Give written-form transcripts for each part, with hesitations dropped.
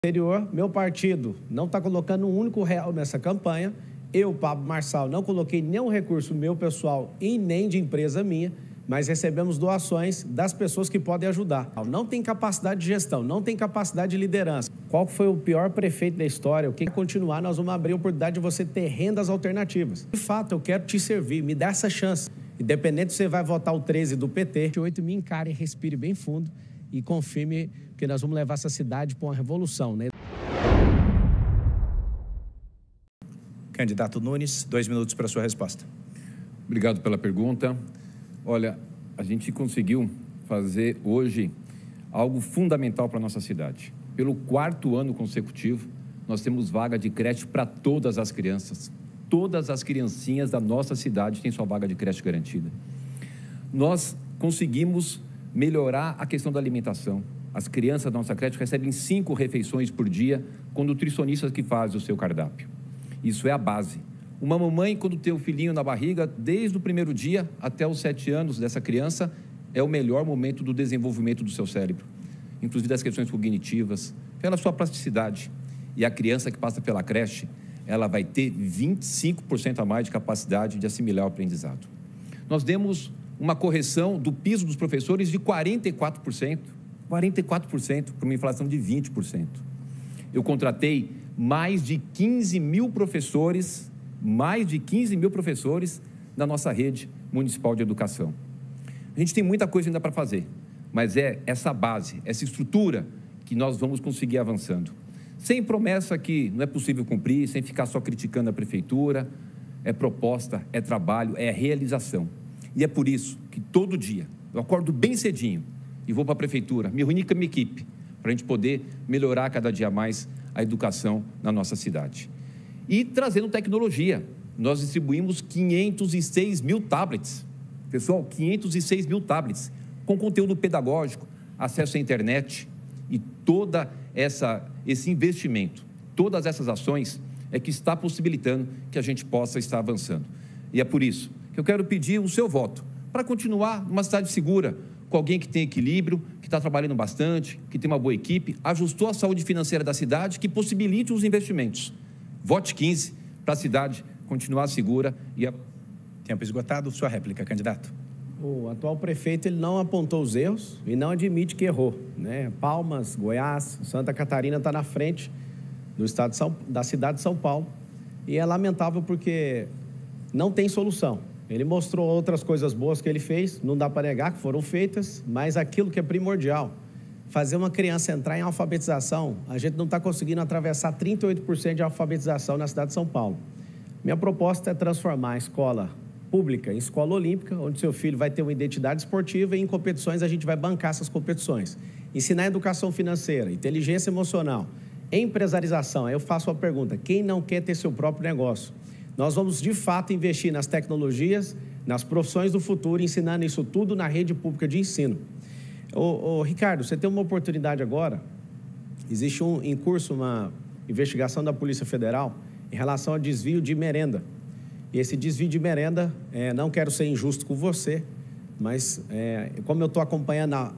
Anterior, meu partido não está colocando um único real nessa campanha. Eu, Pablo Marçal, não coloquei nenhum recurso meu pessoal e nem de empresa minha, mas recebemos doações das pessoas que podem ajudar. Não tem capacidade de gestão, não tem capacidade de liderança. Qual foi o pior prefeito da história? O que continuar, nós vamos abrir a oportunidade de você ter rendas alternativas. De fato, eu quero te servir, me dá essa chance. Independente se você vai votar o 13 do PT, 8 me encare, respire bem fundo e confirme que nós vamos levar essa cidade para uma revolução, né? Candidato Nunes, 2 minutos para a sua resposta. Obrigado pela pergunta. Olha, a gente conseguiu fazer hoje algo fundamental para a nossa cidade. Pelo 4º ano consecutivo, nós temos vaga de creche para todas as crianças. Todas as criancinhas da nossa cidade têm sua vaga de creche garantida. Nós conseguimos melhorar a questão da alimentação. As crianças da nossa creche recebem 5 refeições por dia com nutricionistas que fazem o seu cardápio. Isso é a base. Uma mamãe, quando tem o filhinho na barriga, desde o primeiro dia até os 7 anos dessa criança, é o melhor momento do desenvolvimento do seu cérebro, inclusive das questões cognitivas, pela sua plasticidade. E a criança que passa pela creche, ela vai ter 25% a mais de capacidade de assimilar o aprendizado. Nós demos uma correção do piso dos professores de 44%, para uma inflação de 20%. Eu contratei mais de 15 mil professores na nossa rede municipal de educação. A gente tem muita coisa ainda para fazer, mas é essa base, essa estrutura que nós vamos conseguir avançando. Sem promessa que não é possível cumprir, sem ficar só criticando a prefeitura, é proposta, é trabalho, é realização. E é por isso que todo dia eu acordo bem cedinho e vou para a prefeitura, me reunir com a minha equipe, para a gente poder melhorar cada dia mais a educação na nossa cidade. E trazendo tecnologia, nós distribuímos 506 mil tablets. Pessoal, 506 mil tablets, com conteúdo pedagógico, acesso à internet e todo esse investimento, todas essas ações é que está possibilitando que a gente possa estar avançando. E é por isso que eu quero pedir o seu voto para continuar numa cidade segura, com alguém que tem equilíbrio, que está trabalhando bastante, que tem uma boa equipe, ajustou a saúde financeira da cidade, que possibilite os investimentos. Vote 15 para a cidade continuar segura e... Tempo esgotado, sua réplica, candidato. O atual prefeito ele não apontou os erros e não admite que errou, né? Palmas, Goiás, Santa Catarina está na frente do estado da cidade de São Paulo e é lamentável porque não tem solução. Ele mostrou outras coisas boas que ele fez, não dá para negar que foram feitas, mas aquilo que é primordial, fazer uma criança entrar em alfabetização, a gente não está conseguindo atravessar 38% de alfabetização na cidade de São Paulo. Minha proposta é transformar a escola pública em escola olímpica, onde seu filho vai ter uma identidade esportiva e em competições a gente vai bancar essas competições. Ensinar educação financeira, inteligência emocional, empresarização. Aí eu faço uma pergunta, quem não quer ter seu próprio negócio? Nós vamos, de fato, investir nas tecnologias, nas profissões do futuro, ensinando isso tudo na rede pública de ensino. Ricardo, você tem uma oportunidade agora, existe em curso uma investigação da Polícia Federal em relação ao desvio de merenda. E esse desvio de merenda, não quero ser injusto com você, mas como eu estou acompanhando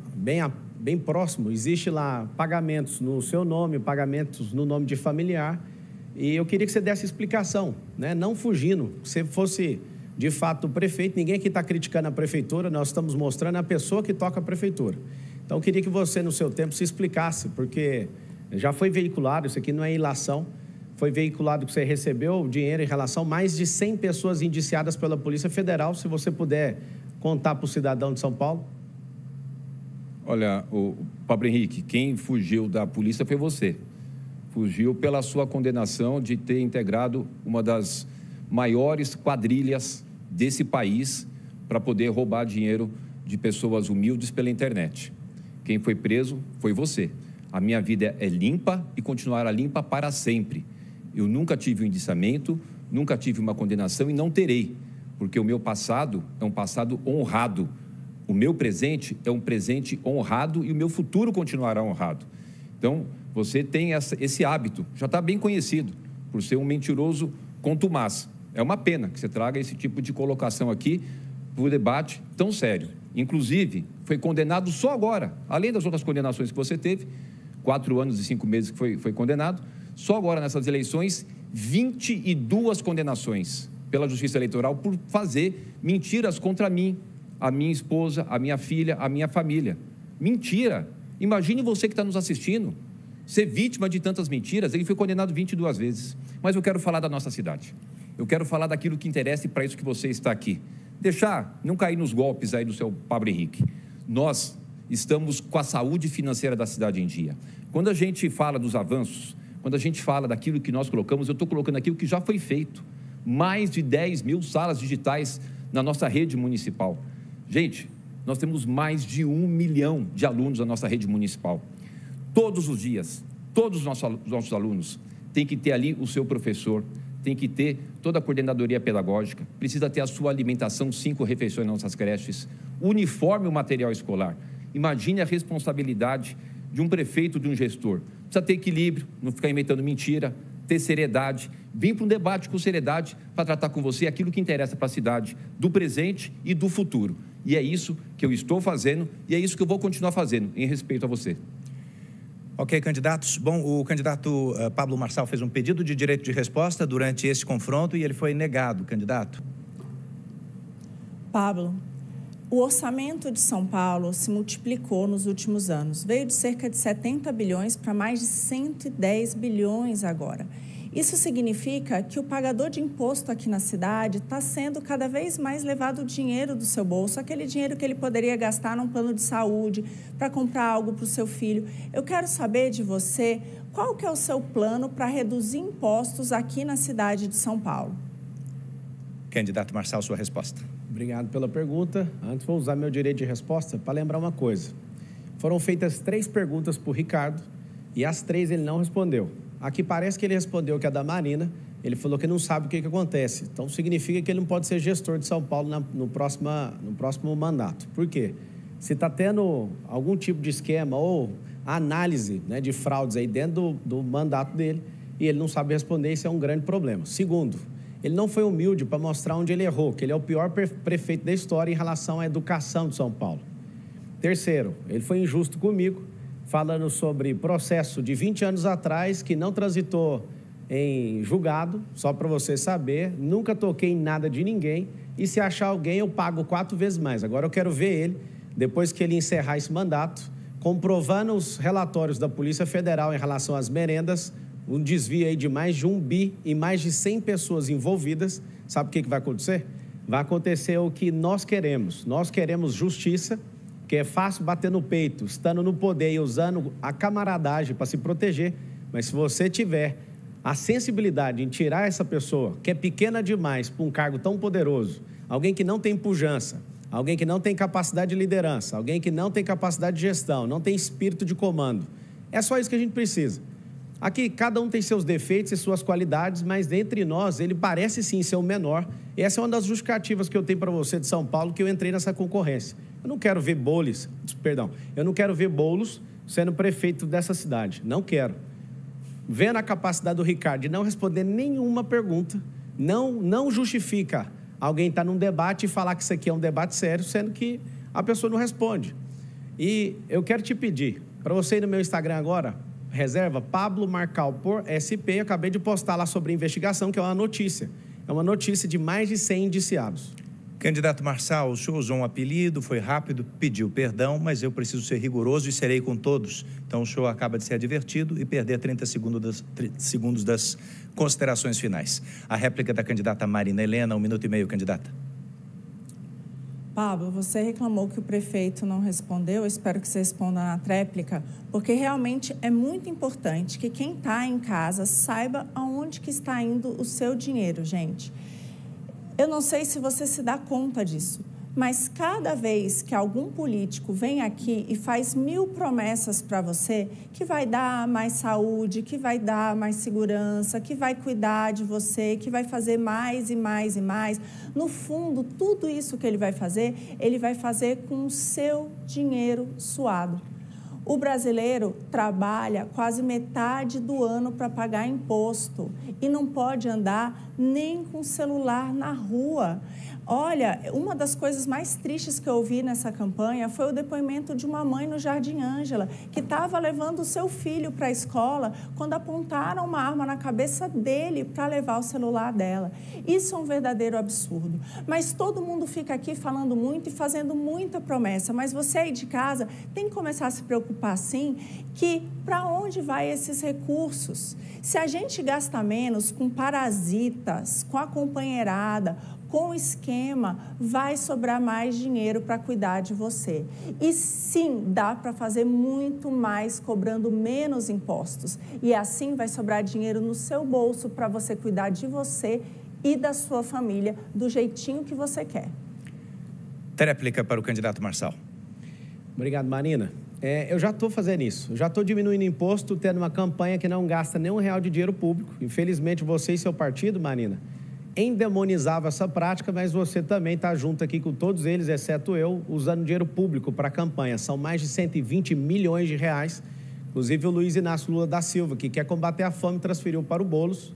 bem próximo, existe lá pagamentos no seu nome, pagamentos no nome de familiar, e eu queria que você desse explicação, né? Não fugindo. Se fosse, de fato, o prefeito, ninguém aqui está criticando a prefeitura, nós estamos mostrando a pessoa que toca a prefeitura. Então, eu queria que você, no seu tempo, se explicasse, porque já foi veiculado, isso aqui não é ilação, foi veiculado que você recebeu dinheiro em relação a mais de 100 pessoas indiciadas pela Polícia Federal, se você puder contar para o cidadão de São Paulo. Olha, o Pablo Henrique, quem fugiu da polícia foi você. Fugiu pela sua condenação de ter integrado uma das maiores quadrilhas desse país para poder roubar dinheiro de pessoas humildes pela internet. Quem foi preso foi você. A minha vida é limpa e continuará limpa para sempre. Eu nunca tive um indiciamento, nunca tive uma condenação e não terei, porque o meu passado é um passado honrado. O meu presente é um presente honrado e o meu futuro continuará honrado. Então, você tem esse hábito, já está bem conhecido, por ser um mentiroso contumaz. É uma pena que você traga esse tipo de colocação aqui para o debate tão sério. Inclusive, foi condenado só agora, além das outras condenações que você teve, 4 anos e 5 meses que foi condenado. Só agora, nessas eleições, 22 condenações pela Justiça Eleitoral por fazer mentiras contra mim, a minha esposa, a minha filha, a minha família. Mentira! Imagine você que está nos assistindo ser vítima de tantas mentiras. Ele foi condenado 22 vezes. Mas eu quero falar da nossa cidade. Eu quero falar daquilo que interessa e para isso que você está aqui. Não cair nos golpes aí do seu Pablo Henrique. Nós estamos com a saúde financeira da cidade em dia. Quando a gente fala dos avanços, quando a gente fala daquilo que nós colocamos, eu estou colocando aquilo que já foi feito. Mais de 10 mil salas digitais na nossa rede municipal. Gente, nós temos mais de 1 milhão de alunos na nossa rede municipal. Todos os dias, todos os nossos alunos têm que ter ali o seu professor, tem que ter toda a coordenadoria pedagógica, precisa ter a sua alimentação, 5 refeições nas nossas creches, uniforme o material escolar. Imagine a responsabilidade de um prefeito, de um gestor. Precisa ter equilíbrio, não ficar inventando mentira, ter seriedade, vir para um debate com seriedade para tratar com você aquilo que interessa para a cidade, do presente e do futuro. E é isso que eu estou fazendo e é isso que eu vou continuar fazendo, em respeito a você. Ok, candidatos. Bom, o candidato Pablo Marçal fez um pedido de direito de resposta durante esse confronto e ele foi negado, candidato. Pablo, o orçamento de São Paulo se multiplicou nos últimos anos. Veio de cerca de 70 bilhões para mais de 110 bilhões agora. Isso significa que o pagador de imposto aqui na cidade está sendo cada vez mais levado o dinheiro do seu bolso, aquele dinheiro que ele poderia gastar num plano de saúde, para comprar algo para o seu filho. Eu quero saber de você, qual que é o seu plano para reduzir impostos aqui na cidade de São Paulo? Candidato Marçal, sua resposta. Obrigado pela pergunta. Antes, vou usar meu direito de resposta para lembrar uma coisa. Foram feitas 3 perguntas para o Ricardo e as 3 ele não respondeu. Aqui parece que ele respondeu que é da Marina, ele falou que não sabe o que acontece. Então, significa que ele não pode ser gestor de São Paulo no próximo mandato. Por quê? Se está tendo algum tipo de esquema ou análise, né, de fraudes aí dentro do mandato dele e ele não sabe responder, isso é um grande problema. Segundo, ele não foi humilde para mostrar onde ele errou, que ele é o pior prefeito da história em relação à educação de São Paulo. Terceiro, ele foi injusto comigo, falando sobre processo de 20 anos atrás, que não transitou em julgado, só para você saber, nunca toquei em nada de ninguém, e se achar alguém eu pago 4 vezes mais. Agora eu quero ver ele, depois que ele encerrar esse mandato, comprovando os relatórios da Polícia Federal em relação às merendas, um desvio aí de mais de 1 bi e mais de 100 pessoas envolvidas. Sabe o que vai acontecer? Vai acontecer o que nós queremos justiça, que é fácil bater no peito, estando no poder e usando a camaradagem para se proteger, mas se você tiver a sensibilidade em tirar essa pessoa, que é pequena demais para um cargo tão poderoso, alguém que não tem pujança, alguém que não tem capacidade de liderança, alguém que não tem capacidade de gestão, não tem espírito de comando, é só isso que a gente precisa. Aqui, cada um tem seus defeitos e suas qualidades, mas entre nós, ele parece sim ser o menor. E essa é uma das justificativas que eu tenho para você de São Paulo, que eu entrei nessa concorrência. Eu não quero ver Boulos sendo prefeito dessa cidade. Não quero. Vendo a capacidade do Ricardo de não responder nenhuma pergunta, não justifica alguém estar num debate e falar que isso aqui é um debate sério, sendo que a pessoa não responde. E eu quero te pedir, para você ir no meu Instagram agora, reserva Pablo Marçal por SP, eu acabei de postar lá sobre a investigação, que é uma notícia. É uma notícia de mais de 100 indiciados. Candidato Marçal, o senhor usou um apelido, foi rápido, pediu perdão, mas eu preciso ser rigoroso e serei com todos. Então, o senhor acaba de ser advertido e perder 30 segundos das considerações finais. A réplica da candidata Marina Helena, 1 minuto e meio, candidata. Pablo, você reclamou que o prefeito não respondeu, eu espero que você responda na tréplica, porque realmente é muito importante que quem está em casa saiba aonde que está indo o seu dinheiro, gente. Eu não sei se você se dá conta disso, mas cada vez que algum político vem aqui e faz 1000 promessas para você, que vai dar mais saúde, que vai dar mais segurança, que vai cuidar de você, que vai fazer mais e mais e mais, no fundo, tudo isso que ele vai fazer com o seu dinheiro suado. O brasileiro trabalha quase metade do ano para pagar imposto e não pode andar nem com celular na rua. Olha, uma das coisas mais tristes que eu ouvi nessa campanha foi o depoimento de uma mãe no Jardim Ângela, que estava levando o seu filho para a escola quando apontaram uma arma na cabeça dele para levar o celular dela. Isso é um verdadeiro absurdo. Mas todo mundo fica aqui falando muito e fazendo muita promessa, mas você aí de casa tem que começar a se preocupar, sim, que para onde vai esses recursos? Se a gente gasta menos com parasitas, com a companheirada, com o esquema, vai sobrar mais dinheiro para cuidar de você. E sim, dá para fazer muito mais cobrando menos impostos. E assim vai sobrar dinheiro no seu bolso para você cuidar de você e da sua família do jeitinho que você quer. Tréplica para o candidato Marçal. Obrigado, Marina. Eu já estou fazendo isso. Eu já estou diminuindo imposto, tendo uma campanha que não gasta nem R$1 de dinheiro público. Infelizmente, você e seu partido, Marina, endemonizavam essa prática, mas você também está junto aqui com todos eles, exceto eu, usando dinheiro público para a campanha. São mais de 120 milhões de reais. Inclusive, o Luiz Inácio Lula da Silva, que quer combater a fome, transferiu para o Boulos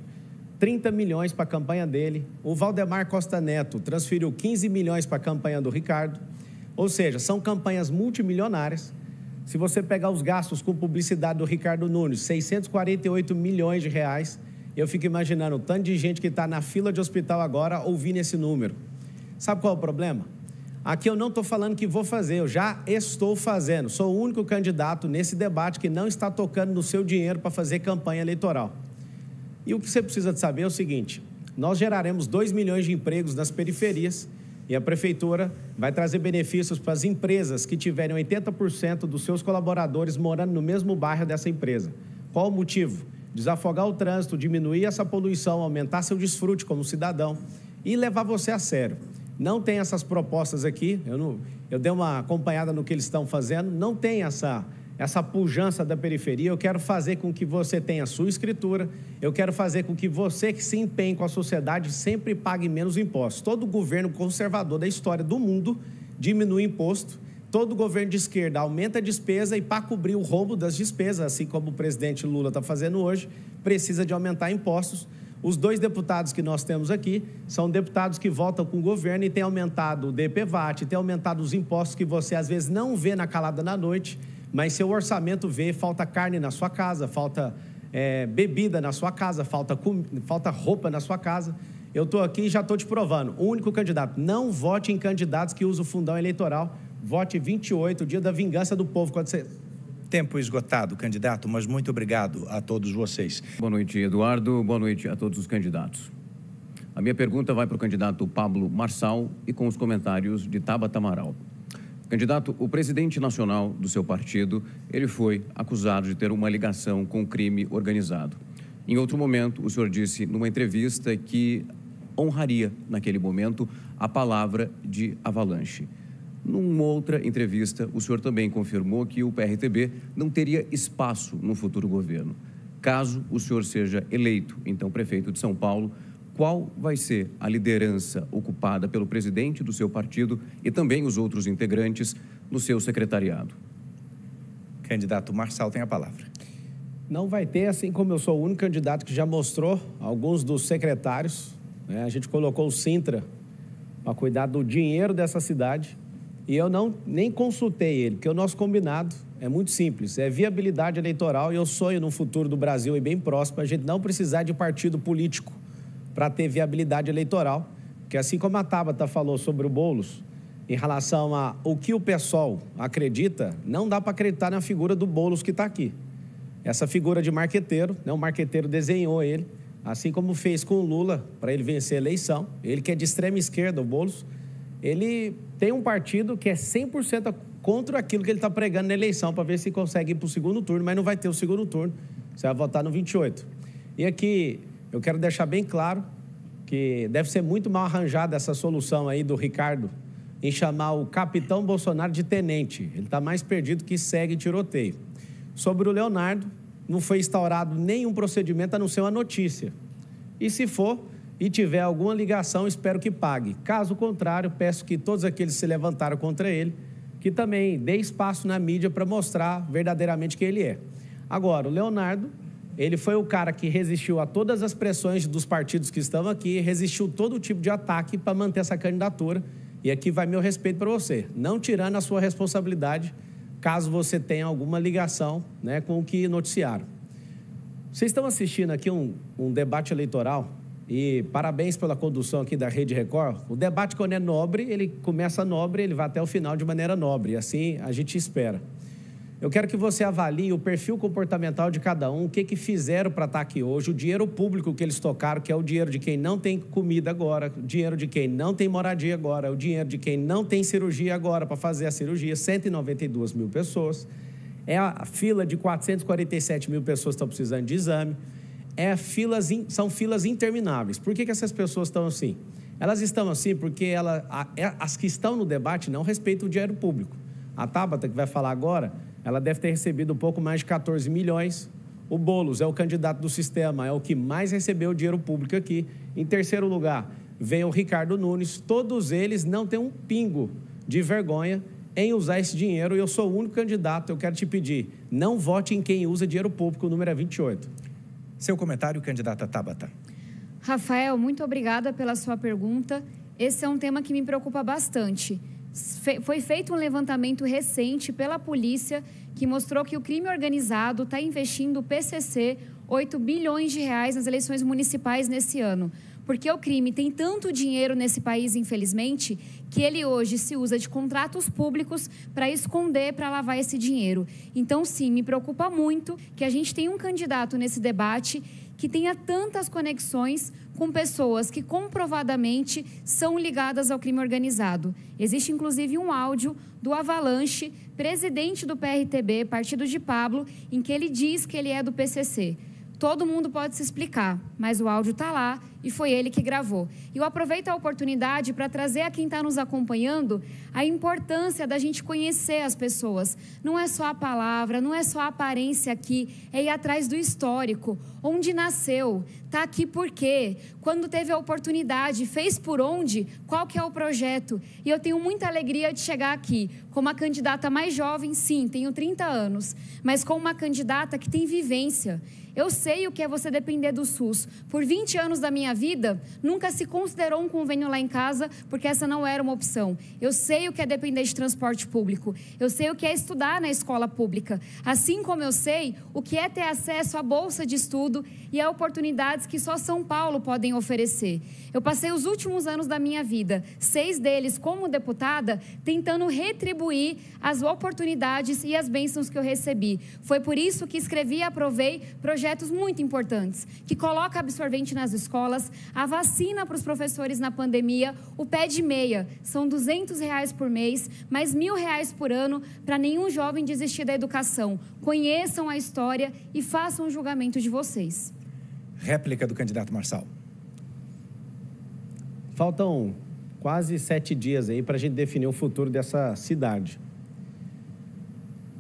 30 milhões para a campanha dele. O Valdemar Costa Neto transferiu 15 milhões para a campanha do Ricardo. Ou seja, são campanhas multimilionárias. Se você pegar os gastos com publicidade do Ricardo Nunes, 648 milhões de reais, eu fico imaginando o tanto de gente que está na fila de hospital agora ouvindo esse número. Sabe qual é o problema? Aqui eu não estou falando que vou fazer, eu já estou fazendo. Sou o único candidato nesse debate que não está tocando no seu dinheiro para fazer campanha eleitoral. E o que você precisa de saber é o seguinte: nós geraremos 2 milhões de empregos nas periferias e a Prefeitura vai trazer benefícios para as empresas que tiverem 80% dos seus colaboradores morando no mesmo bairro dessa empresa. Qual o motivo? Desafogar o trânsito, diminuir essa poluição, aumentar seu desfrute como cidadão e levar você a sério. Não tem essas propostas aqui, eu dei uma acompanhada no que eles estão fazendo, não tem essa pujança da periferia. Eu quero fazer com que você tenha a sua escritura, eu quero fazer com que você que se empenhe com a sociedade sempre pague menos impostos. Todo governo conservador da história do mundo diminui imposto, todo governo de esquerda aumenta a despesa e para cobrir o roubo das despesas, assim como o presidente Lula está fazendo hoje, precisa de aumentar impostos. Os 2 deputados que nós temos aqui são deputados que votam com o governo e têm aumentado o DPVAT, têm aumentado os impostos que você às vezes não vê na calada da noite, mas seu orçamento vê, falta carne na sua casa, falta bebida na sua casa, falta roupa na sua casa. Eu estou aqui e já estou te provando, o único candidato, não vote em candidatos que usam o fundão eleitoral, vote 28, o dia da vingança do povo. Quando você... Tempo esgotado, candidato, mas muito obrigado a todos vocês. Boa noite, Eduardo. Boa noite a todos os candidatos. A minha pergunta vai para o candidato Pablo Marçal e com os comentários de Tabata Amaral. Candidato, o presidente nacional do seu partido, ele foi acusado de ter uma ligação com o crime organizado. Em outro momento, o senhor disse numa entrevista que honraria, naquele momento, a palavra de Avalanche. Numa outra entrevista, o senhor também confirmou que o PRTB não teria espaço no futuro governo. Caso o senhor seja eleito, então, prefeito de São Paulo, qual vai ser a liderança ocupada pelo presidente do seu partido e também os outros integrantes no seu secretariado? Candidato Marçal tem a palavra. Não vai ter, assim como eu sou o único candidato que já mostrou alguns dos secretários, né? A gente colocou o Sintra para cuidar do dinheiro dessa cidade e eu nem consultei ele, porque o nosso combinado é muito simples, é viabilidade eleitoral e eu sonho no futuro do Brasil e bem próximo a gente não precisar de partido político para ter viabilidade eleitoral, porque assim como a Tabata falou sobre o Boulos, em relação ao que o PSOL acredita, não dá para acreditar na figura do Boulos que está aqui. Essa figura de marqueteiro, né, o marqueteiro desenhou ele, assim como fez com o Lula para ele vencer a eleição, ele que é de extrema esquerda, o Boulos, ele tem um partido que é 100% contra aquilo que ele está pregando na eleição, para ver se consegue ir para o segundo turno, mas não vai ter o segundo turno, você vai votar no 28. E aqui eu quero deixar bem claro que deve ser muito mal arranjada essa solução aí do Ricardo em chamar o capitão Bolsonaro de tenente. Ele está mais perdido que segue tiroteio. Sobre o Leonardo, não foi instaurado nenhum procedimento a não ser uma notícia. E se for e tiver alguma ligação, espero que pague. Caso contrário, peço que todos aqueles que se levantaram contra ele, que que também dê espaço na mídia para mostrar verdadeiramente quem ele é. Agora, o Leonardo, ele foi o cara que resistiu a todas as pressões dos partidos que estão aqui, resistiu todo tipo de ataque para manter essa candidatura. E aqui vai meu respeito para você, não tirando a sua responsabilidade, caso você tenha alguma ligação, né, com o que noticiaram. Vocês estão assistindo aqui um debate eleitoral e parabéns pela condução aqui da Rede Record. O debate, quando é nobre, ele começa nobre, ele vai até o final de maneira nobre, e assim a gente espera. Eu quero que você avalie o perfil comportamental de cada um, o que fizeram para estar aqui hoje, o dinheiro público que eles tocaram, que é o dinheiro de quem não tem comida agora, o dinheiro de quem não tem moradia agora, o dinheiro de quem não tem cirurgia agora para fazer a cirurgia, 192 mil pessoas. É a fila de 447 mil pessoas que estão precisando de exame. São filas intermináveis. Por que essas pessoas estão assim? Elas estão assim porque as que estão no debate não respeitam o dinheiro público. A Tabata, que vai falar agora, ela deve ter recebido um pouco mais de 14 milhões. O Boulos é o candidato do sistema, é o que mais recebeu dinheiro público aqui. Em terceiro lugar, vem o Ricardo Nunes. Todos eles não têm um pingo de vergonha em usar esse dinheiro. E eu sou o único candidato. Eu quero te pedir, não vote em quem usa dinheiro público, o número é 28. Seu comentário, candidata Tabata. Rafael, muito obrigada pela sua pergunta. Esse é um tema que me preocupa bastante. Foi feito um levantamento recente pela polícia que mostrou que o crime organizado está investindo o PCC 8 bilhões de reais nas eleições municipais nesse ano. Porque o crime tem tanto dinheiro nesse país, infelizmente, que ele hoje se usa de contratos públicos para esconder, para lavar esse dinheiro. Então, sim, me preocupa muito que a gente tenha um candidato nesse debate que tenha tantas conexões com pessoas que comprovadamente são ligadas ao crime organizado. Existe, inclusive, um áudio do Avalanche, presidente do PRTB, partido de Pablo, em que ele diz que ele é do PCC. Todo mundo pode se explicar, mas o áudio está lá e foi ele que gravou. E eu aproveito a oportunidade para trazer a quem está nos acompanhando a importância da gente conhecer as pessoas. Não é só a palavra, não é só a aparência aqui, é ir atrás do histórico. Onde nasceu, está aqui por quê, quando teve a oportunidade, fez por onde, qual que é o projeto. E eu tenho muita alegria de chegar aqui como a candidata mais jovem, sim, tenho 30 anos, mas como uma candidata que tem vivência. Eu sei o que é você depender do SUS. Por 20 anos da minha vida, nunca se considerou um convênio lá em casa, porque essa não era uma opção. Eu sei o que é depender de transporte público. Eu sei o que é estudar na escola pública. Assim como eu sei o que é ter acesso à bolsa de estudo e a oportunidades que só São Paulo podem oferecer. Eu passei os últimos anos da minha vida, 6 deles como deputada, tentando retribuir as oportunidades e as bênçãos que eu recebi. Foi por isso que escrevi e aprovei projetos muito importantes, que coloca absorvente nas escolas, a vacina para os professores na pandemia, o pé de meia, são R$200 por mês, mais R$1.000 por ano, para nenhum jovem desistir da educação. Conheçam a história e façam o julgamento de vocês. Réplica do candidato Marçal. Faltam quase 7 dias aí para a gente definir o futuro dessa cidade.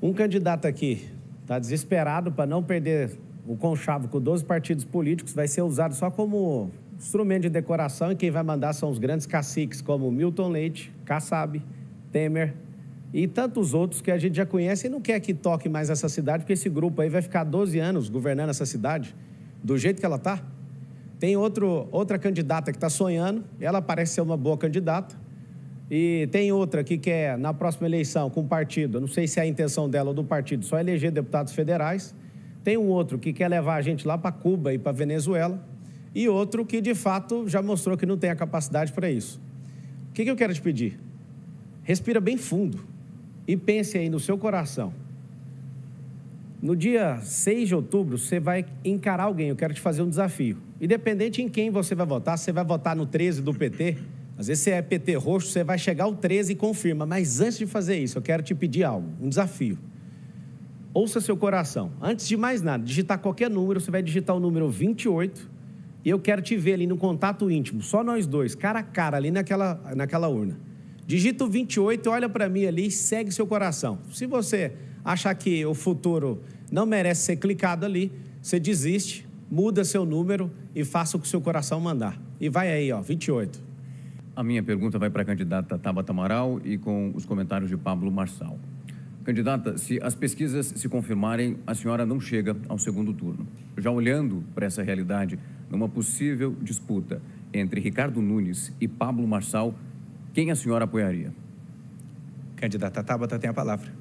Um candidato aqui está desesperado para não perder o conchavo com 12 partidos políticos, vai ser usado só como instrumento de decoração, e quem vai mandar são os grandes caciques como Milton Leite, Kassab, Temer e tantos outros que a gente já conhece e não quer que toque mais essa cidade, porque esse grupo aí vai ficar 12 anos governando essa cidade do jeito que ela está. Tem outra candidata que está sonhando, ela parece ser uma boa candidata, e tem outra que quer, na próxima eleição, com o partido, eu não sei se é a intenção dela ou do partido, só eleger deputados federais. Tem um outro que quer levar a gente lá para Cuba e para Venezuela, e outro que, de fato, já mostrou que não tem a capacidade para isso. O que eu quero te pedir? Respira bem fundo e pense aí no seu coração. No dia 6 de outubro, você vai encarar alguém, eu quero te fazer um desafio. Independente em quem você vai votar, você vai votar no 13 do PT, às vezes você é PT roxo, você vai chegar ao 13 e confirma, mas antes de fazer isso, eu quero te pedir algo, um desafio. Ouça seu coração. Antes de mais nada, digitar qualquer número, você vai digitar o número 28 e eu quero te ver ali no contato íntimo, só nós dois, cara a cara, ali naquela urna. Digita o 28, olha para mim ali e segue seu coração. Se você achar que o futuro não merece ser clicado ali, você desiste, muda seu número e faça o que o seu coração mandar. E vai aí, ó, 28. A minha pergunta vai para a candidata Tabata Amaral e com os comentários de Pablo Marçal. Candidata, se as pesquisas se confirmarem, a senhora não chega ao segundo turno. Já olhando para essa realidade, numa possível disputa entre Ricardo Nunes e Pablo Marçal, quem a senhora apoiaria? Candidata Tabata tem a palavra.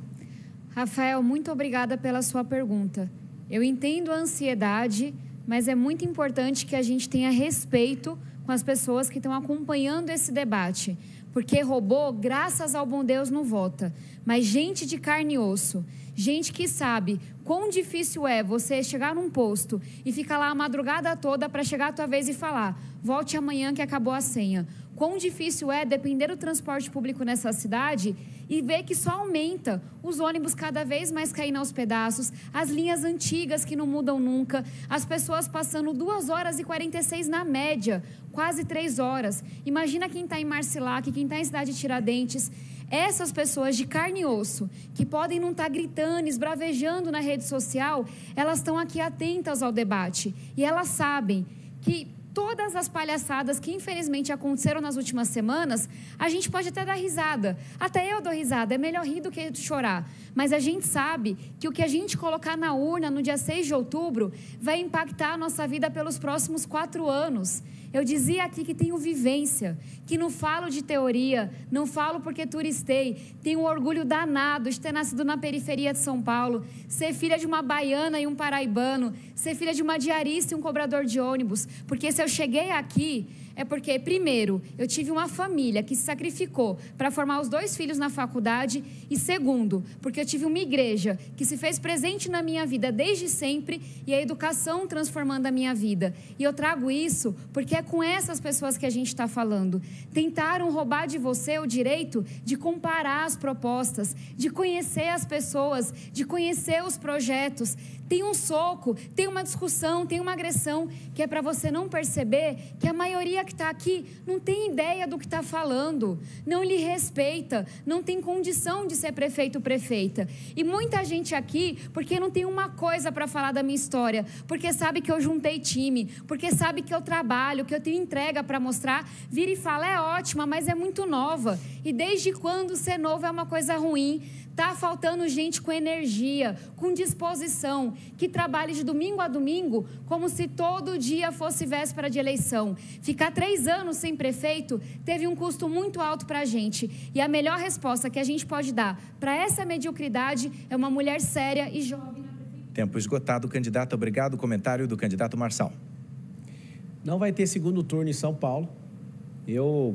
Rafael, muito obrigada pela sua pergunta. Eu entendo a ansiedade, mas é muito importante que a gente tenha respeito com as pessoas que estão acompanhando esse debate. Porque robô, graças ao bom Deus, não vota. Mas gente de carne e osso, gente que sabe quão difícil é você chegar num posto e ficar lá a madrugada toda para chegar a tua vez e falar, volte amanhã que acabou a senha. Quão difícil é depender do transporte público nessa cidade e ver que só aumenta, os ônibus cada vez mais caindo aos pedaços, as linhas antigas que não mudam nunca, as pessoas passando 2 horas e 46 na média, quase 3 horas. Imagina quem está em Marcilac, quem está em Cidade de Tiradentes. Essas pessoas de carne e osso, que podem não estar gritando, esbravejando na rede social, elas estão aqui atentas ao debate. E elas sabem que todas as palhaçadas que infelizmente aconteceram nas últimas semanas, a gente pode até dar risada. Até eu dou risada, é melhor rir do que chorar. Mas a gente sabe que o que a gente colocar na urna no dia 6 de outubro vai impactar a nossa vida pelos próximos 4 anos. Eu dizia aqui que tenho vivência, que não falo de teoria, não falo porque turistei, tenho um orgulho danado de ter nascido na periferia de São Paulo, ser filha de uma baiana e um paraibano, ser filha de uma diarista e um cobrador de ônibus, porque se eu cheguei aqui é porque, primeiro, eu tive uma família que se sacrificou para formar os 2 filhos na faculdade e, segundo, porque eu tive uma igreja que se fez presente na minha vida desde sempre e a educação transformando a minha vida. E eu trago isso porque é com essas pessoas que a gente está falando. Tentaram roubar de você o direito de comparar as propostas, de conhecer as pessoas, de conhecer os projetos. Tem um soco, tem uma discussão, tem uma agressão que é para você não perceber que a maioria que está aqui não tem ideia do que está falando, não lhe respeita, não tem condição de ser prefeito ou prefeita. E muita gente aqui, porque não tem uma coisa para falar da minha história, porque sabe que eu juntei time, porque sabe que eu trabalho, que eu tenho entrega para mostrar, vira e fala, é ótima, mas é muito nova. E desde quando ser novo é uma coisa ruim? Está faltando gente com energia, com disposição, que trabalhe de domingo a domingo como se todo dia fosse véspera de eleição. Ficar 3 anos sem prefeito teve um custo muito alto para a gente. E a melhor resposta que a gente pode dar para essa mediocridade é uma mulher séria e jovem. Tempo esgotado, candidato. Obrigado. Comentário do candidato Marçal. Não vai ter segundo turno em São Paulo.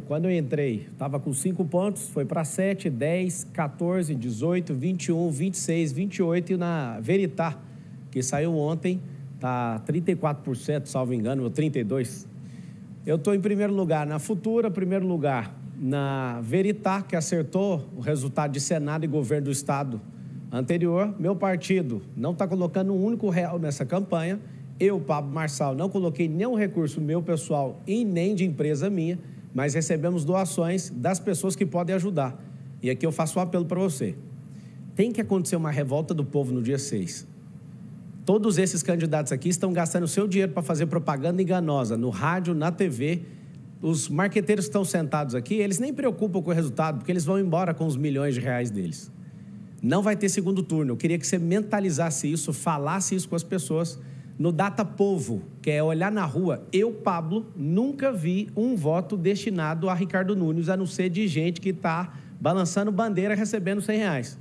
Quando eu entrei, estava com 5 pontos, foi para 7, 10, 14, 18, 21, 26, 28 e na Veritá, que saiu ontem, está 34%, salvo engano, ou 32%. Eu estou em primeiro lugar na Futura, primeiro lugar na Veritá, que acertou o resultado de Senado e governo do Estado anterior. Meu partido não está colocando um único real nessa campanha. Eu, Pablo Marçal, não coloquei nenhum recurso meu pessoal e nem de empresa minha, mas recebemos doações das pessoas que podem ajudar. E aqui eu faço um apelo para você. Tem que acontecer uma revolta do povo no dia 6. Todos esses candidatos aqui estão gastando seu dinheiro para fazer propaganda enganosa no rádio, na TV. Os marqueteiros que estão sentados aqui, eles nem preocupam com o resultado, porque eles vão embora com os milhões de reais deles. Não vai ter segundo turno. Eu queria que você mentalizasse isso, falasse isso com as pessoas. No Data Povo, que é olhar na rua, eu, Pablo, nunca vi um voto destinado a Ricardo Nunes, a não ser de gente que está balançando bandeira recebendo R$100.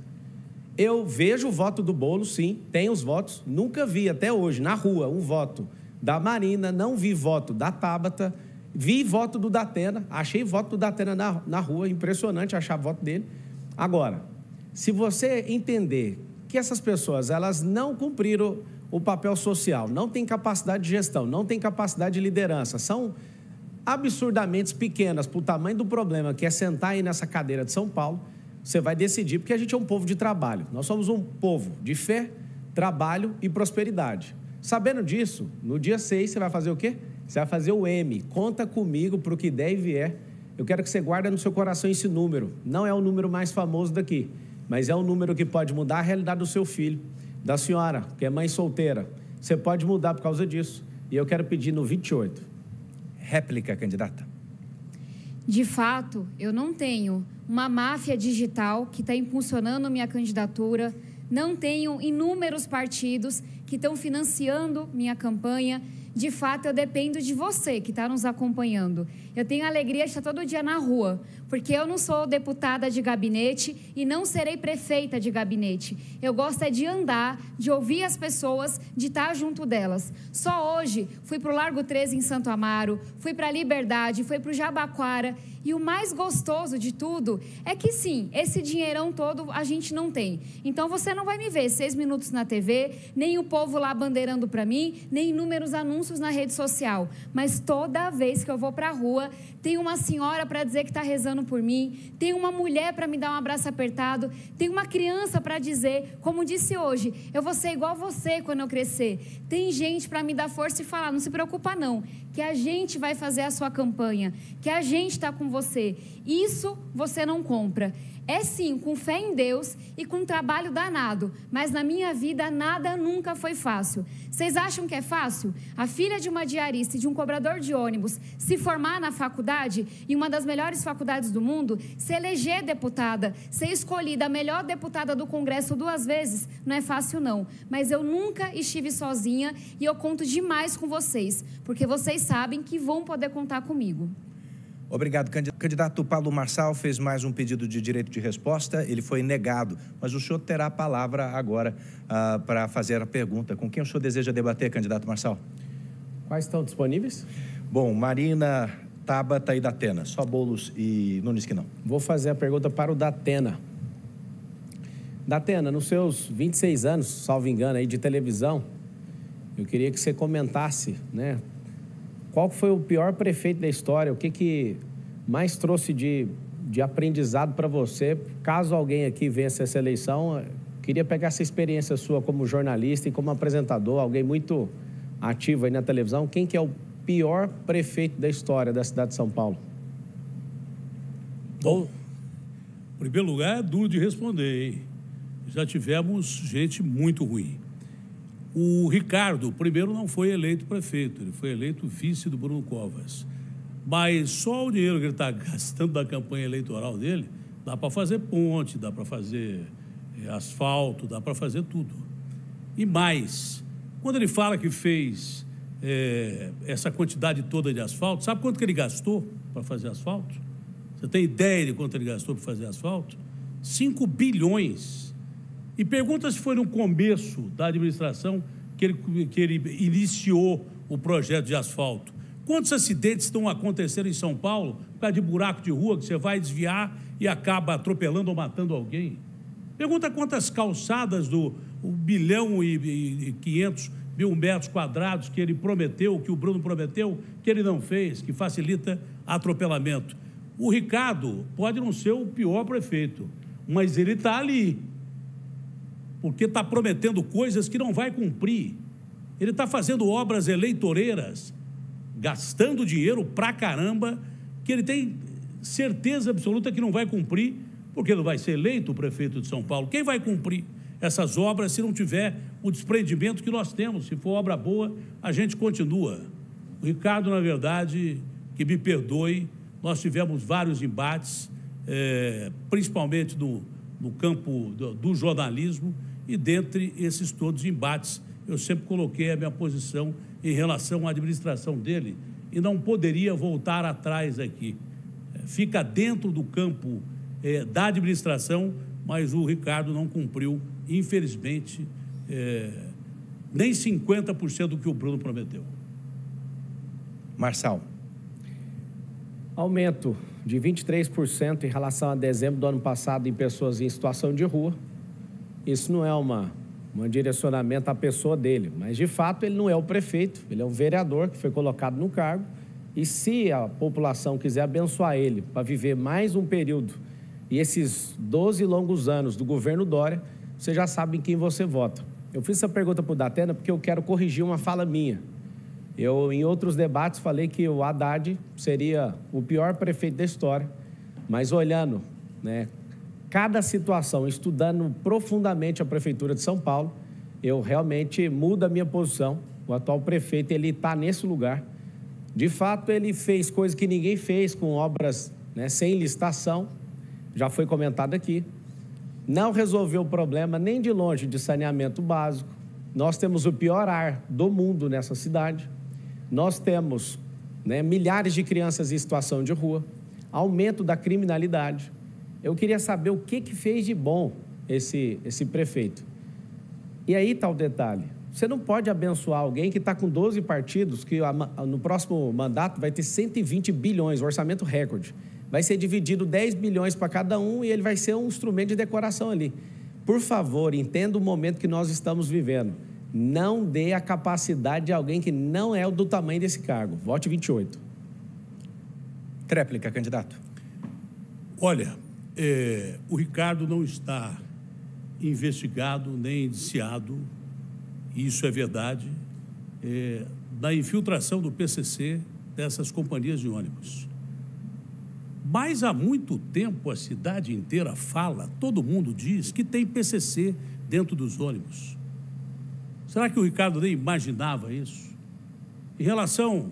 Eu vejo o voto do Boulos, sim, tem os votos, nunca vi até hoje, na rua, um voto da Marina, não vi voto da Tabata, vi voto do Datena, achei voto do Datena na rua, impressionante achar voto dele. Agora, se você entender que essas pessoas, elas não cumpriram o papel social, não tem capacidade de gestão, não tem capacidade de liderança, são absurdamente pequenas para o tamanho do problema que é sentar aí nessa cadeira de São Paulo, você vai decidir, porque a gente é um povo de trabalho. Nós somos um povo de fé, trabalho e prosperidade. Sabendo disso, no dia 6 você vai fazer o quê? Você vai fazer o M, conta comigo para o que der e vier. Eu quero que você guarde no seu coração esse número. Não é o número mais famoso daqui, mas é um número que pode mudar a realidade do seu filho, da senhora, que é mãe solteira. Você pode mudar por causa disso. E eu quero pedir no 28. Réplica, candidata. De fato, eu não tenho uma máfia digital que está impulsionando minha candidatura, não tenho inúmeros partidos que estão financiando minha campanha. De fato, eu dependo de você que está nos acompanhando. Eu tenho a alegria de estar todo dia na rua, porque eu não sou deputada de gabinete e não serei prefeita de gabinete. Eu gosto é de andar, de ouvir as pessoas, de estar junto delas. Só hoje fui para o Largo 13 em Santo Amaro, fui para a Liberdade, fui para o Jabaquara. E o mais gostoso de tudo é que, sim, esse dinheirão todo a gente não tem. Então, você não vai me ver 6 minutos na TV, nem o povo lá bandeirando para mim, nem inúmeros anúncios na rede social. Mas toda vez que eu vou para a rua, tem uma senhora para dizer que está rezando por mim, tem uma mulher para me dar um abraço apertado, tem uma criança para dizer, como disse hoje, eu vou ser igual você quando eu crescer. Tem gente para me dar força e falar, não se preocupa não, que a gente vai fazer a sua campanha, que a gente está com você. Isso você não compra. É sim, com fé em Deus e com trabalho danado, mas na minha vida nada nunca foi fácil. Vocês acham que é fácil? A filha de uma diarista e de um cobrador de ônibus se formar na faculdade, em uma das melhores faculdades do mundo, se eleger deputada, ser escolhida a melhor deputada do Congresso 2 vezes, não é fácil não. Mas eu nunca estive sozinha e eu conto demais com vocês, porque vocês sabem que vão poder contar comigo. Obrigado, candidato Pablo Marçal fez mais um pedido de direito de resposta, ele foi negado, mas o senhor terá a palavra agora para fazer a pergunta. Com quem o senhor deseja debater, candidato Marçal? Quais estão disponíveis? Bom, Marina, Tabata e Datena, só Boulos e Nunes que não. Vou fazer a pergunta para o Datena. Datena, nos seus 26 anos, salvo engano, aí de televisão, eu queria que você comentasse, né? Qual foi o pior prefeito da história? O que mais trouxe de aprendizado para você? Caso alguém aqui vença essa eleição, queria pegar essa experiência sua como jornalista e como apresentador, alguém muito ativo aí na televisão. Quem que é o pior prefeito da história da cidade de São Paulo? Bom, em primeiro lugar, é duro de responder, hein? Já tivemos gente muito ruim. O Ricardo, primeiro, não foi eleito prefeito, ele foi eleito vice do Bruno Covas. Mas só o dinheiro que ele está gastando da campanha eleitoral dele, dá para fazer ponte, dá para fazer asfalto, dá para fazer tudo. E mais, quando ele fala que fez essa quantidade toda de asfalto, sabe quanto que ele gastou para fazer asfalto? Você tem ideia de quanto ele gastou para fazer asfalto? 5 bilhões. E pergunta se foi no começo da administração que ele iniciou o projeto de asfalto. Quantos acidentes estão acontecendo em São Paulo por causa de buraco de rua que você vai desviar e acaba atropelando ou matando alguém? Pergunta quantas calçadas do 1 bilhão e 500 mil metros quadrados que ele prometeu, que o Bruno prometeu, que ele não fez, que facilita atropelamento. O Ricardo pode não ser o pior prefeito, mas ele está ali, porque está prometendo coisas que não vai cumprir. Ele está fazendo obras eleitoreiras, gastando dinheiro pra caramba, que ele tem certeza absoluta que não vai cumprir, porque não vai ser eleito o prefeito de São Paulo. Quem vai cumprir essas obras se não tiver o desprendimento que nós temos? Se for obra boa, a gente continua. O Ricardo, na verdade, que me perdoe, nós tivemos vários embates, principalmente no campo do jornalismo, e dentre esses todos embates, eu sempre coloquei a minha posição em relação à administração dele e não poderia voltar atrás aqui. Fica dentro do campo da administração, mas o Ricardo não cumpriu, infelizmente, nem 50% do que o Bruno prometeu. Marçal. Aumento de 23% em relação a dezembro do ano passado em pessoas em situação de rua. Isso não é um direcionamento à pessoa dele, mas, de fato, ele não é o prefeito, ele é um vereador que foi colocado no cargo, e se a população quiser abençoar ele para viver mais um período e esses 12 longos anos do governo Dória, você já sabe em quem você vota. Eu fiz essa pergunta para o Datena porque eu quero corrigir uma fala minha. Eu, em outros debates, falei que o Haddad seria o pior prefeito da história, mas olhando, né, cada situação, estudando profundamente a Prefeitura de São Paulo, eu realmente mudo a minha posição. O atual prefeito, ele está nesse lugar. De fato, ele fez coisa que ninguém fez com obras, né, sem licitação, já foi comentado aqui. Não resolveu o problema nem de longe de saneamento básico. Nós temos o pior ar do mundo nessa cidade. Nós temos, né, milhares de crianças em situação de rua, aumento da criminalidade. Eu queria saber o que fez de bom esse prefeito. E aí está o detalhe. Você não pode abençoar alguém que está com 12 partidos, que no próximo mandato vai ter 120 bilhões, orçamento recorde. Vai ser dividido 10 bilhões para cada um e ele vai ser um instrumento de decoração ali. Por favor, entenda o momento que nós estamos vivendo. Não dê a capacidade de alguém que não é do tamanho desse cargo. Vote 28. Tréplica, candidato. Olha, o Ricardo não está investigado nem indiciado, isso é verdade, da infiltração do PCC dessas companhias de ônibus. Mas há muito tempo a cidade inteira fala, todo mundo diz que tem PCC dentro dos ônibus. Será que o Ricardo nem imaginava isso? Em relação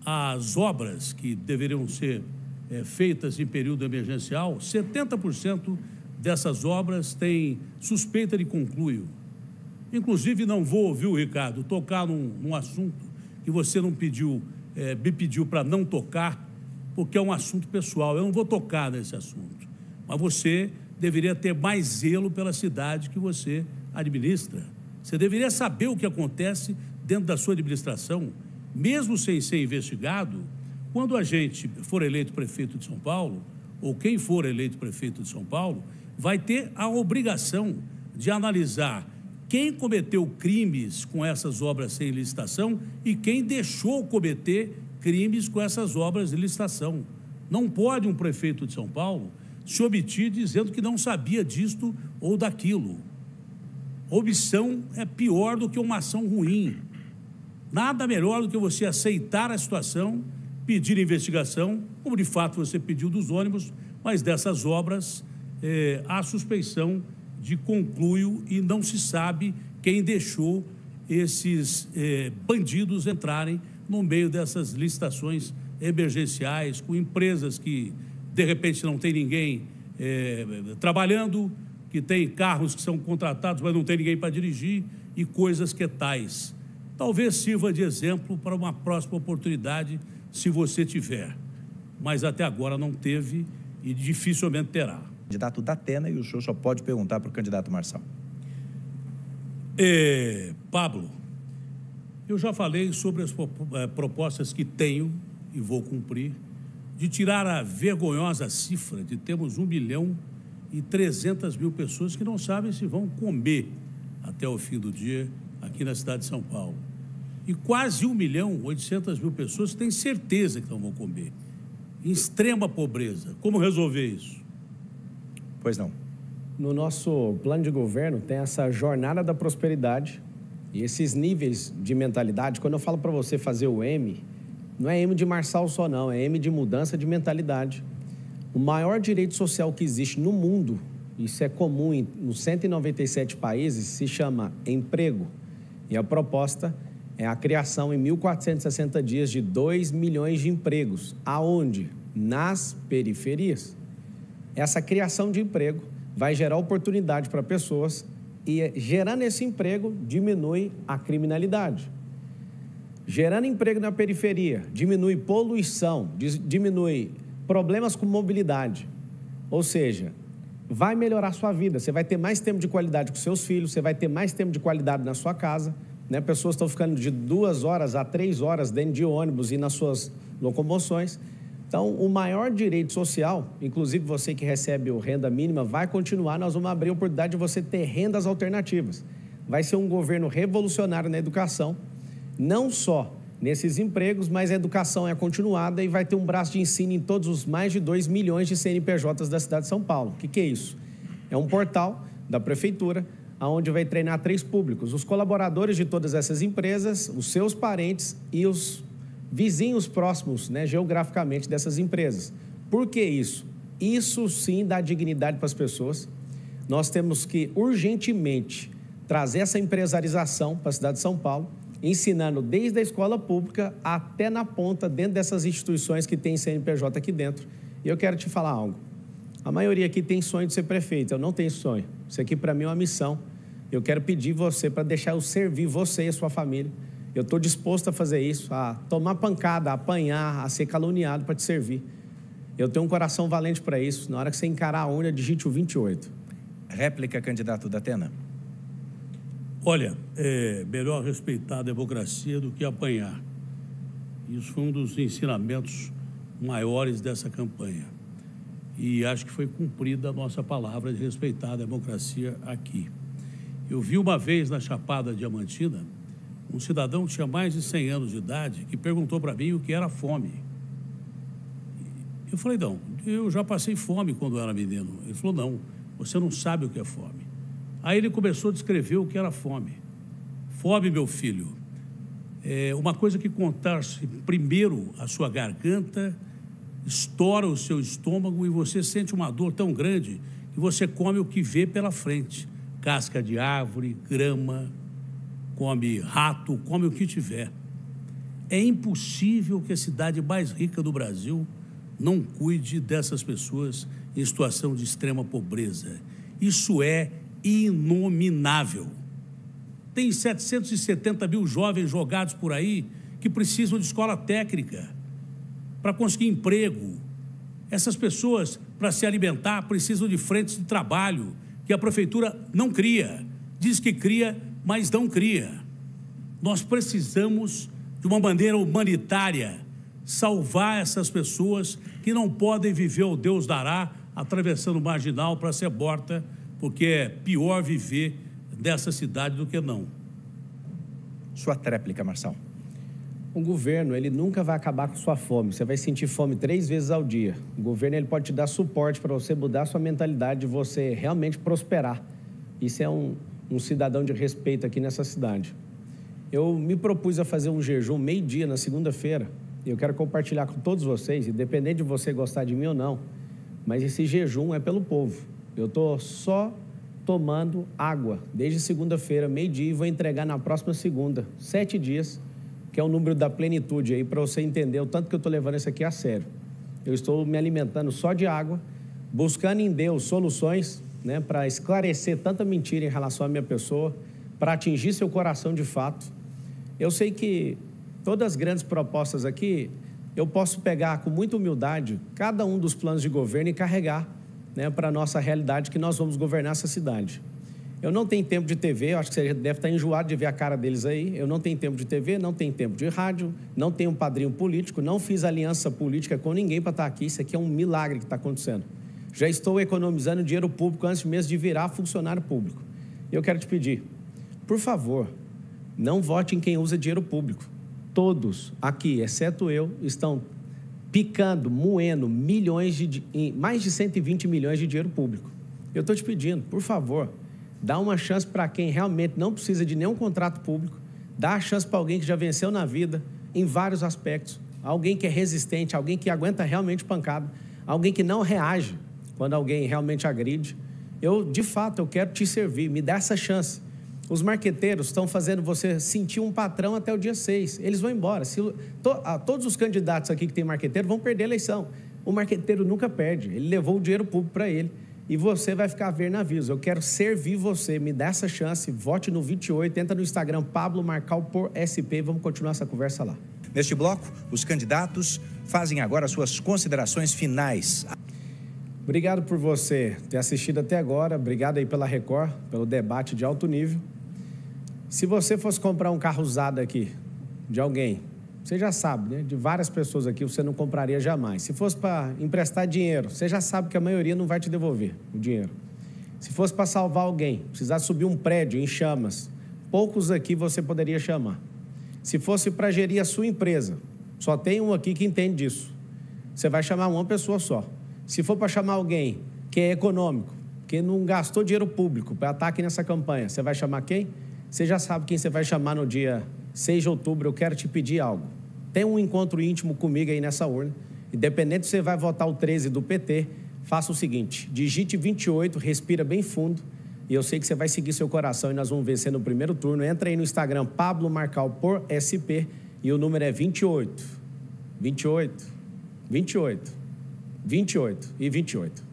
às obras que deveriam ser feitas em período emergencial, 70% dessas obras têm suspeita de conluio. Inclusive, não vou ouvir o Ricardo tocar num assunto que você não pediu, me pediu para não tocar, porque é um assunto pessoal. Eu não vou tocar nesse assunto. Mas você deveria ter mais zelo pela cidade que você administra. Você deveria saber o que acontece dentro da sua administração, mesmo sem ser investigado. Quando a gente for eleito prefeito de São Paulo, ou quem for eleito prefeito de São Paulo, vai ter a obrigação de analisar quem cometeu crimes com essas obras sem licitação e quem deixou cometer crimes com essas obras de licitação. Não pode um prefeito de São Paulo se omitir dizendo que não sabia disto ou daquilo. Omissão é pior do que uma ação ruim. Nada melhor do que você aceitar a situação, pedir investigação, como de fato você pediu dos ônibus, mas dessas obras há suspeição de conluio e não se sabe quem deixou esses bandidos entrarem no meio dessas licitações emergenciais, com empresas que, de repente, não tem ninguém trabalhando, que tem carros que são contratados, mas não tem ninguém para dirigir, e coisas que tais. Talvez sirva de exemplo para uma próxima oportunidade, se você tiver. Mas até agora não teve e dificilmente terá. Candidato da Atena, e o senhor só pode perguntar para o candidato Marçal. Pablo, eu já falei sobre as propostas que tenho e vou cumprir, de tirar a vergonhosa cifra de termos 1.300.000 pessoas que não sabem se vão comer até o fim do dia aqui na cidade de São Paulo. E quase 1.800.000 pessoas que têm certeza que não vão comer. Em extrema pobreza. Como resolver isso? Pois não. No nosso plano de governo tem essa jornada da prosperidade e esses níveis de mentalidade. Quando eu falo para você fazer o M, não é M de Marçal só não, é M de mudança de mentalidade. O maior direito social que existe no mundo, isso é comum nos 197 países, se chama emprego. E a proposta é a criação em 1.460 dias de 2 milhões de empregos. Aonde? Nas periferias. Essa criação de emprego vai gerar oportunidade para pessoas e, gerando esse emprego, diminui a criminalidade. Gerando emprego na periferia, diminui poluição, diminui problemas com mobilidade. Ou seja, vai melhorar a sua vida. Você vai ter mais tempo de qualidade com seus filhos, você vai ter mais tempo de qualidade na sua casa. Né? Pessoas estão ficando de 2 horas a 3 horas dentro de ônibus e nas suas locomoções. Então, o maior direito social, inclusive você que recebe o renda mínima, vai continuar. Nós vamos abrir a oportunidade de você ter rendas alternativas. Vai ser um governo revolucionário na educação, não só nesses empregos, mas a educação é continuada e vai ter um braço de ensino em todos os mais de 2 milhões de CNPJs da cidade de São Paulo. O que é isso? É um portal da prefeitura, onde vai treinar 3 públicos: os colaboradores de todas essas empresas, os seus parentes e os vizinhos próximos, né, geograficamente dessas empresas. Por que isso? Isso sim dá dignidade para as pessoas. Nós temos que urgentemente trazer essa empresarização para a cidade de São Paulo ensinando desde a escola pública até na ponta, dentro dessas instituições que tem CNPJ aqui dentro. E eu quero te falar algo. A maioria aqui tem sonho de ser prefeito, eu não tenho sonho. Isso aqui para mim é uma missão. Eu quero pedir você para deixar eu servir você e a sua família. Eu estou disposto a fazer isso, a tomar pancada, a apanhar, a ser caluniado para te servir. Eu tenho um coração valente para isso. Na hora que você encarar a urna, digite o 28. Réplica, candidato Datena. Olha, é melhor respeitar a democracia do que apanhar. Isso foi um dos ensinamentos maiores dessa campanha. E acho que foi cumprida a nossa palavra de respeitar a democracia aqui. Eu vi uma vez na Chapada Diamantina um cidadão que tinha mais de 100 anos de idade que perguntou para mim o que era fome. Eu falei, não, eu já passei fome quando eu era menino. Ele falou, não, você não sabe o que é fome. Aí ele começou a descrever o que era fome. Fome, meu filho, é uma coisa que contorce primeiro a sua garganta, estoura o seu estômago e você sente uma dor tão grande que você come o que vê pela frente. Casca de árvore, grama, come rato, come o que tiver. É impossível que a cidade mais rica do Brasil não cuide dessas pessoas em situação de extrema pobreza. Isso é inominável. Tem 770 mil jovens jogados por aí que precisam de escola técnica para conseguir emprego. Essas pessoas, para se alimentar, precisam de frentes de trabalho que a prefeitura não cria. Diz que cria, mas não cria. Nós precisamos de uma maneira humanitária salvar essas pessoas que não podem viver o Deus dará atravessando o marginal para ser morta, porque é pior viver dessa cidade do que não. Sua tréplica, Marçal. O governo, ele nunca vai acabar com sua fome. Você vai sentir fome 3 vezes ao dia. O governo, ele pode te dar suporte para você mudar a sua mentalidade, de você realmente prosperar. Isso é um cidadão de respeito aqui nessa cidade. Eu me propus a fazer um jejum meio-dia na segunda-feira. E eu quero compartilhar com todos vocês, independente de você gostar de mim ou não, mas esse jejum é pelo povo. Eu estou só tomando água desde segunda-feira, meio-dia, e vou entregar na próxima segunda, 7 dias, que é o número da plenitude aí, para você entender o tanto que eu estou levando isso aqui a sério. Eu estou me alimentando só de água, buscando em Deus soluções, né, para esclarecer tanta mentira em relação à minha pessoa, para atingir seu coração de fato. Eu sei que todas as grandes propostas aqui, eu posso pegar com muita humildade cada um dos planos de governo e carregar, né, para a nossa realidade, que nós vamos governar essa cidade. Eu não tenho tempo de TV, eu acho que você deve estar enjoado de ver a cara deles aí. Eu não tenho tempo de TV, não tenho tempo de rádio, não tenho um padrinho político, não fiz aliança política com ninguém para estar aqui. Isso aqui é um milagre que está acontecendo. Já estou economizando dinheiro público antes mesmo de virar funcionário público. Eu quero te pedir, por favor, não vote em quem usa dinheiro público. Todos aqui, exceto eu, estão picando, moendo mais de 120 milhões de dinheiro público. Eu estou te pedindo, por favor, dá uma chance para quem realmente não precisa de nenhum contrato público, dá a chance para alguém que já venceu na vida, em vários aspectos, alguém que é resistente, alguém que aguenta realmente pancada, alguém que não reage quando alguém realmente agride. De fato, eu quero te servir, me dá essa chance. Os marqueteiros estão fazendo você sentir um patrão até o dia 6. Eles vão embora. Todos os candidatos aqui que tem marqueteiro vão perder a eleição. O marqueteiro nunca perde. Ele levou o dinheiro público para ele. E você vai ficar a ver navios. Eu quero servir você. Me dá essa chance. Vote no 28. Entra no Instagram, Pablo Marcal por SP. Vamos continuar essa conversa lá. Neste bloco, os candidatos fazem agora suas considerações finais. Obrigado por você ter assistido até agora. Obrigado aí pela Record, pelo debate de alto nível. Se você fosse comprar um carro usado aqui, de alguém, você já sabe, né? De várias pessoas aqui, você não compraria jamais. Se fosse para emprestar dinheiro, você já sabe que a maioria não vai te devolver o dinheiro. Se fosse para salvar alguém, precisar subir um prédio em chamas, poucos aqui você poderia chamar. Se fosse para gerir a sua empresa, só tem um aqui que entende disso. Você vai chamar uma pessoa só. Se for para chamar alguém que é econômico, que não gastou dinheiro público para estar aqui nessa campanha, você vai chamar quem? Você já sabe quem você vai chamar no dia 6 de outubro. Eu quero te pedir algo. Tem um encontro íntimo comigo aí nessa urna. Independente se você vai votar o 13 do PT, faça o seguinte, digite 28, respira bem fundo, E eu sei que você vai seguir seu coração e nós vamos vencer no primeiro turno. Entra aí no Instagram, Pablo Marcal por SP, e o número é 28, 28, 28, 28 e 28.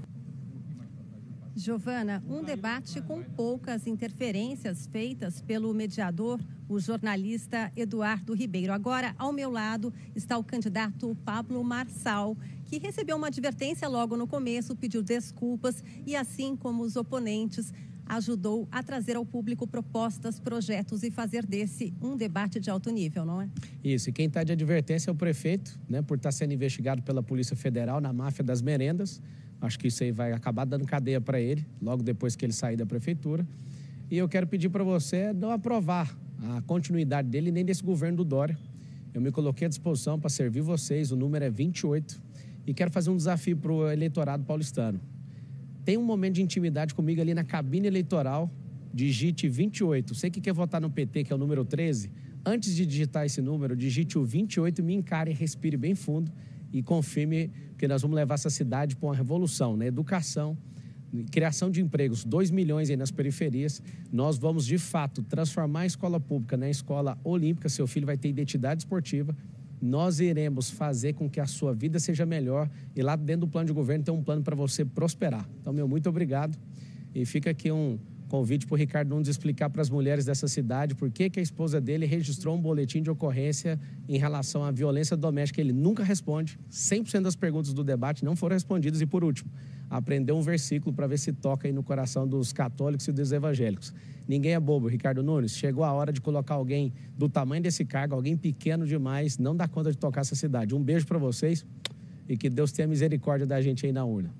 Giovana, um debate com poucas interferências feitas pelo mediador, o jornalista Eduardo Ribeiro. Agora, ao meu lado, está o candidato Pablo Marçal, que recebeu uma advertência logo no começo, pediu desculpas e, assim como os oponentes, ajudou a trazer ao público propostas, projetos e fazer desse um debate de alto nível, não é? Isso, e quem está de advertência é o prefeito, né, por estar sendo investigado pela Polícia Federal na máfia das merendas. Acho que isso aí vai acabar dando cadeia para ele, logo depois que ele sair da prefeitura. E eu quero pedir para você não aprovar a continuidade dele nem desse governo do Dória. Eu me coloquei à disposição para servir vocês, o número é 28. E quero fazer um desafio para o eleitorado paulistano. Tem um momento de intimidade comigo ali na cabine eleitoral, digite 28. Você que quer votar no PT, que é o número 13, antes de digitar esse número, digite o 28, me encare, respire bem fundo e confirme que nós vamos levar essa cidade para uma revolução, né? Educação, criação de empregos, 2 milhões aí nas periferias. Nós vamos, de fato, transformar a escola pública na escola olímpica. Seu filho vai ter identidade esportiva. Nós iremos fazer com que a sua vida seja melhor e lá dentro do plano de governo tem um plano para você prosperar. Então, meu muito obrigado. E fica aqui um convite para o Ricardo Nunes explicar para as mulheres dessa cidade por que a esposa dele registrou um boletim de ocorrência em relação à violência doméstica. Ele nunca responde, 100% das perguntas do debate não foram respondidas. E, por último, aprender um versículo para ver se toca aí no coração dos católicos e dos evangélicos. Ninguém é bobo, Ricardo Nunes. Chegou a hora de colocar alguém do tamanho desse cargo, alguém pequeno demais, não dá conta de tocar essa cidade. Um beijo para vocês e que Deus tenha misericórdia da gente aí na urna.